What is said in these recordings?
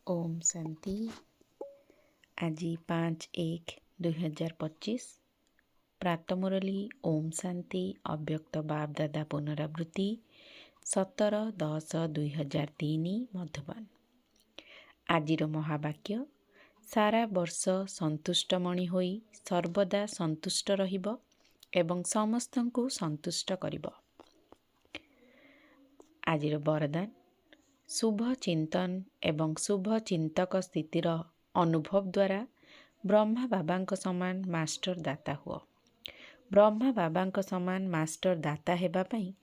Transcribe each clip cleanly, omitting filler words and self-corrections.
ओम शांति। आज 5/1/2025 प्रात मुरली ओम शांति अव्यक्त बाप दादा पुनरावृत्ति 17/10/2003 मधुबन। आजिर महावाक्य सारा वर्ष संतुष्टमणि होई सर्वदा संतुष्ट रहिब एवं समस्तंकु संतुष्ट करिब। आजिर वरदान शुभ चिंतन एवं शुभ चिंतक स्थितिर अनुभव द्वारा ब्रह्मा बाबांक समान मास्टर दाता हुआ। ब्रह्मा बाबांक समान मास्टर दाता हेबा पई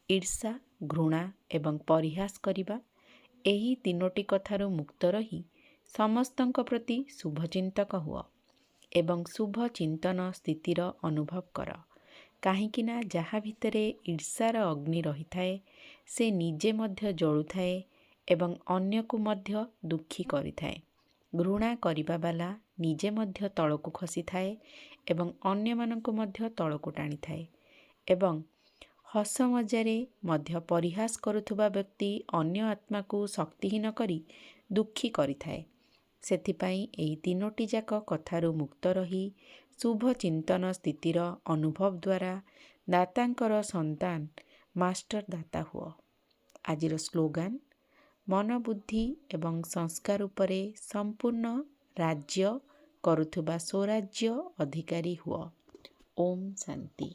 ईर्षा घृणा एवं परिहास करिबा एही तीनोटी कथारु मुक्त रही समस्तंक प्रति शुभचिंतक हुआ एवं शुभ चिंतन स्थितिर अनुभव कर। काहींकिना जहा भितरे ईर्षार अग्नि रही थाए से निजे मध्य जळुथाए एवं अन्य को मध्य दुखी करिथाए। घृणा करिबा वाला निजे मध्य तळकु खसी थाए एवं अन्य माननको मध्य तळकु टाणी थाए एवं हस मजारे मध्य परिहास करुथुबा व्यक्ति अन्य आत्मा को शक्तिहीन करी दुखी करिथाए। सेथिपाई एही तीनोटी जाक कथारु मुक्त रही शुभ चिंतन स्थितिर अनुभव द्वारा दातांकर संतान मास्टर दाता हुआ। आजिर स्लोगान मन बुद्धि एवं संस्कार उपरे संपूर्ण राज्य करुथुबा स्वराज्य अधिकारी हुआ। ओम शांति।